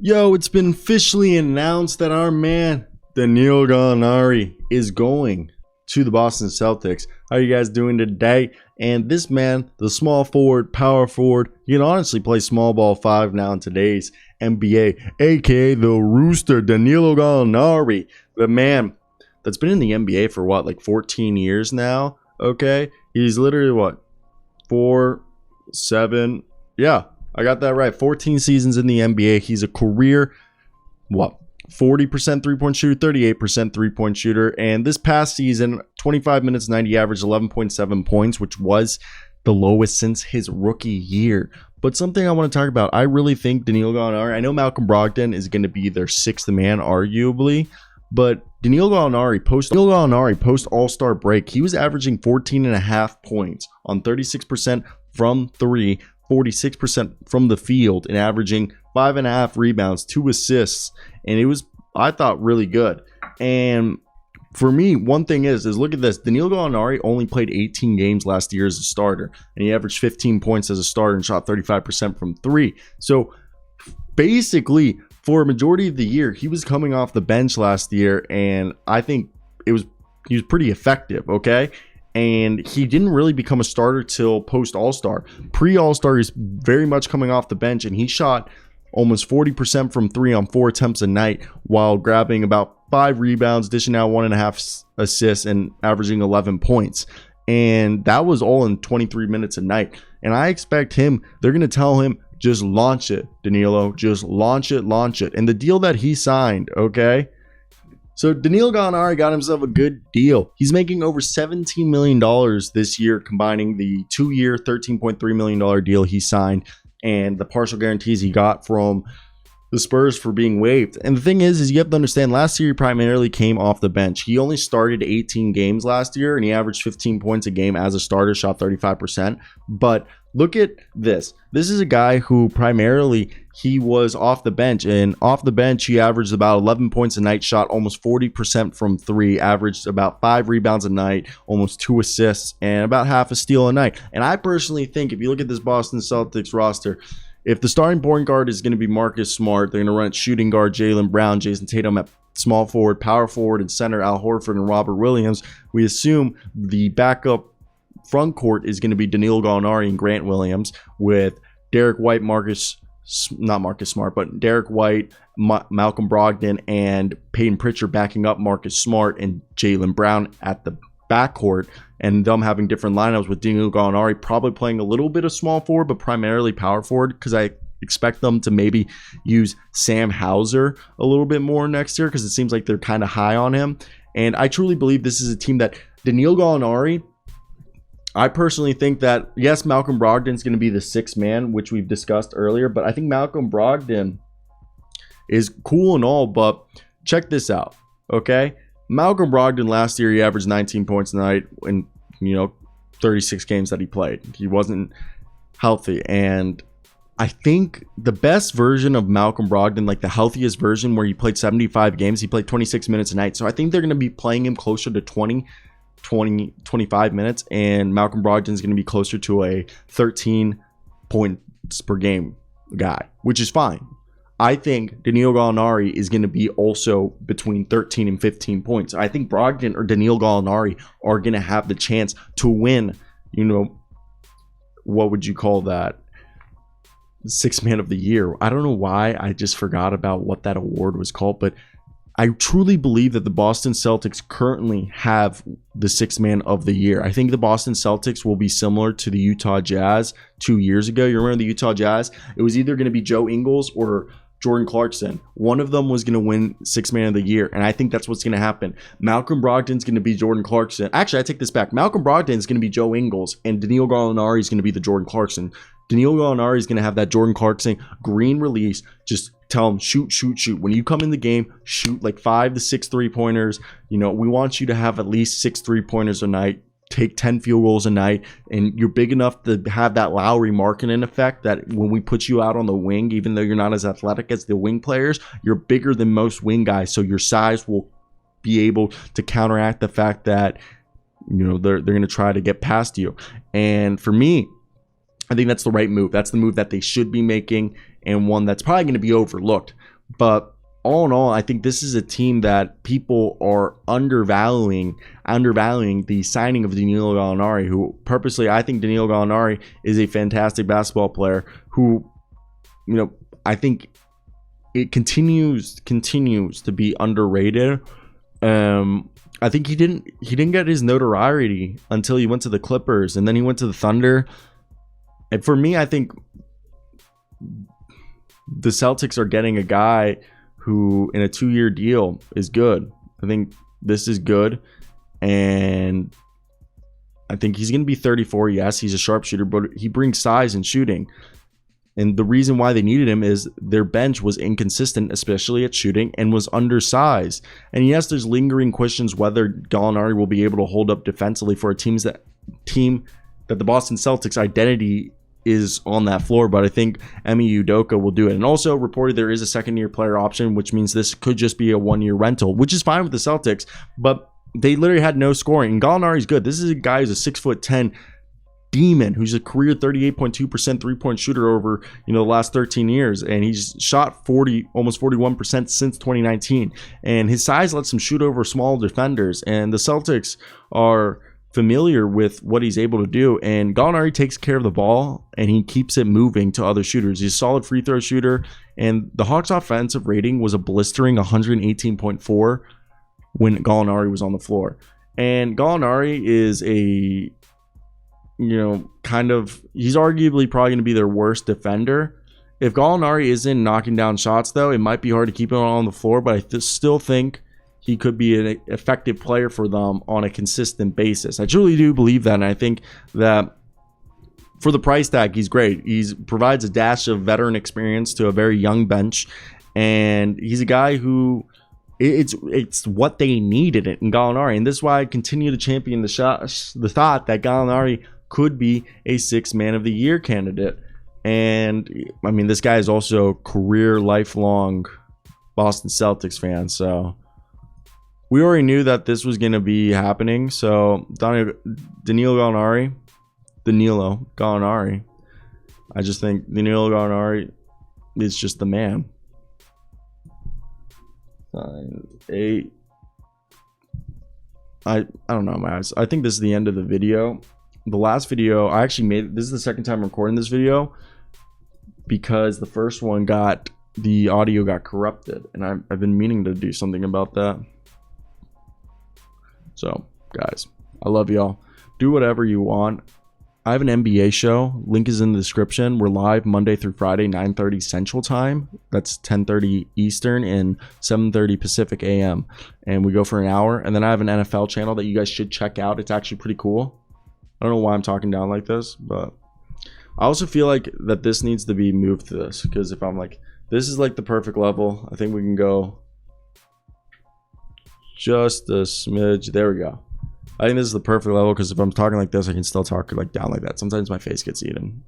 Yo, it's been officially announced that our man Danilo Gallinari is going to the Boston Celtics. How are you guys doing today? And this man, the small forward, power forward, he can honestly play small ball 5 now in today's NBA, aka the Rooster, Danilo Gallinari, the man that's been in the NBA for like 14 years now. Okay, he's literally 7, I got that right. 14 seasons in the NBA. He's a career 40% three-point shooter, 38% three-point shooter. And this past season, 25 minutes, 90 average, 11.7 points, which was the lowest since his rookie year. But something I want to talk about, I really think Danilo Gallinari, I know Malcolm Brogdon is going to be their 6th man, arguably. But Danilo Gallinari, post All-Star break, he was averaging 14.5 points on 36% from 3, 46% from the field, and averaging 5.5 rebounds, 2 assists, and it was, I thought, really good. And for me, one thing is look at this. Danilo Gallinari only played 18 games last year as a starter, and he averaged 15 points as a starter and shot 35% from 3. So basically, for a majority of the year, he was coming off the bench last year, and I think he was pretty effective, okay? And he didn't really become a starter till post All-Star. Pre-All-Star, he's very much coming off the bench, and he shot almost 40% from 3 on 4 attempts a night while grabbing about 5 rebounds, dishing out 1.5 assists, and averaging 11 points. And that was all in 23 minutes a night. And I expect him, they're going to tell him, just launch it, Danilo. Just launch it. And the deal that he signed, okay? So Danilo Gallinari got himself a good deal. He's making over $17 million this year, combining the 2-year, $13.3 million deal he signed and the partial guarantees he got from the Spurs for being waived. And the thing is you have to understand, last year he primarily came off the bench. He only started 18 games last year, and he averaged 15 points a game as a starter, shot 35%. But look at this. This is a guy who primarily he was off the bench, and off the bench he averaged about 11 points a night, shot almost 40% from 3, averaged about 5 rebounds a night, almost 2 assists, and about half a steal a night. And I personally think if you look at this Boston Celtics roster, if the starting point guard is going to be Marcus Smart, they're going to run shooting guard Jaylen Brown, Jason Tatum at small forward, power forward, and center Al Horford and Robert Williams. We assume the backup front court is going to be Danilo Gallinari and Grant Williams, with Derek White, Derek White, Malcolm Brogdon, and Peyton Pritchard backing up Marcus Smart and Jaylen Brown at the backcourt, and them having different lineups, with Danilo Gallinari probably playing a little bit of small forward, but primarily power forward, because I expect them to maybe use Sam Hauser a little bit more next year, because it seems like they're kind of high on him. And I truly believe this is a team that Danilo Gallinari, I personally think that, yes, Malcolm Brogdon is going to be the 6th man, which we've discussed earlier, but I think Malcolm Brogdon is cool and all, but check this out, okay? Malcolm Brogdon last year, he averaged 19 points a night in 36 games that he played. He wasn't healthy, and I think the best version of Malcolm Brogdon, like the healthiest version where he played 75 games, he played 26 minutes a night. So I think they're going to be playing him closer to 25 minutes, and Malcolm Brogdon is going to be closer to a 13 points per game guy, which is fine. I think Danilo Gallinari is going to be also between 13 and 15 points. I think Brogdon or Danilo Gallinari are going to have the chance to win, what would you call that? 6th man of the year. I don't know why I just forgot about what that award was called, but I truly believe that the Boston Celtics currently have the 6th man of the year. I think the Boston Celtics will be similar to the Utah Jazz 2 years ago. You remember the Utah Jazz? It was either going to be Joe Ingles or Jordan Clarkson. One of them was going to win 6th man of the year, and I think that's what's going to happen. Malcolm Brogdon's going to be Jordan Clarkson. Actually, I take this back. Malcolm Brogdon is going to be Joe Ingles, and Danilo Gallinari is going to be the Jordan Clarkson. Danilo Gallinari is going to have that Jordan Clarkson green release. Just tell him, shoot. When you come in the game, shoot like 5 to 6 3-pointers. We want you to have at least 6 3-pointers a night. Take 10 field goals a night, and you're big enough to have that Lowry Markkanen effect, that when we put you out on the wing, even though you're not as athletic as the wing players, you're bigger than most wing guys, so your size will be able to counteract the fact that they're going to try to get past you. And for me, I think that's the right move. That's the move that they should be making, and one that's probably going to be overlooked. But all in all, I think this is a team that people are undervaluing the signing of Danilo Gallinari, who purposely, I think Danilo Gallinari is a fantastic basketball player who, I think it continues to be underrated. I think he didn't get his notoriety until he went to the Clippers, and then he went to the Thunder. And for me, I think the Celtics are getting a guy who in a 2-year deal is good. I think this is good, and I think he's going to be 34. Yes, he's a sharpshooter, but he brings size and shooting. And the reason why they needed him is their bench was inconsistent, especially at shooting, and was undersized. And yes, there's lingering questions whether Gallinari will be able to hold up defensively for a team that the Boston Celtics identity is on that floor, but I think Emi Udoka will do it. And also reported there is a second-year player option, which means this could just be a 1-year rental, which is fine with the Celtics, but they literally had no scoring. And Gallinari's good. This is a guy who's a 6'10" demon who's a career 38.2% three-point shooter over the last 13 years, and he's shot almost 41% since 2019. And his size lets him shoot over small defenders, and the Celtics are familiar with what he's able to do. And Gallinari takes care of the ball and he keeps it moving to other shooters. He's a solid free throw shooter, and the Hawks' offensive rating was a blistering 118.4 when Gallinari was on the floor. And Gallinari is a he's arguably probably going to be their worst defender. If Gallinari isn't knocking down shots, though, it might be hard to keep him on the floor, but I still think he could be an effective player for them on a consistent basis. I truly do believe that, and I think that for the price tag, he's great. He provides a dash of veteran experience to a very young bench, and he's a guy who it's what they needed in Gallinari, and this is why I continue to champion the thought that Gallinari could be a 6th Man of the Year candidate. And I mean, this guy is also a career lifelong Boston Celtics fan, so we already knew that this was going to be happening. So Danilo Gallinari, I just think Danilo Gallinari is just the man. 9, 8. I don't know, guys. I think this is the end of the video. The last video I actually this is the second time recording this video because the first one the audio got corrupted, and I've been meaning to do something about that. So guys, I love y'all. Do whatever you want. I have an NBA show. Link is in the description. We're live Monday through Friday, 9:30 Central Time. That's 10:30 Eastern and 7:30 Pacific AM. And we go for an hour. And then I have an NFL channel that you guys should check out. It's actually pretty cool. I don't know why I'm talking down like this, but I also feel like that this needs to be moved to this, because if I'm like, this is like the perfect level, I think we can go just a smidge. There we go. I think this is the perfect level, because if I'm talking like this, I can still talk like down like that. Sometimes my face gets eaten.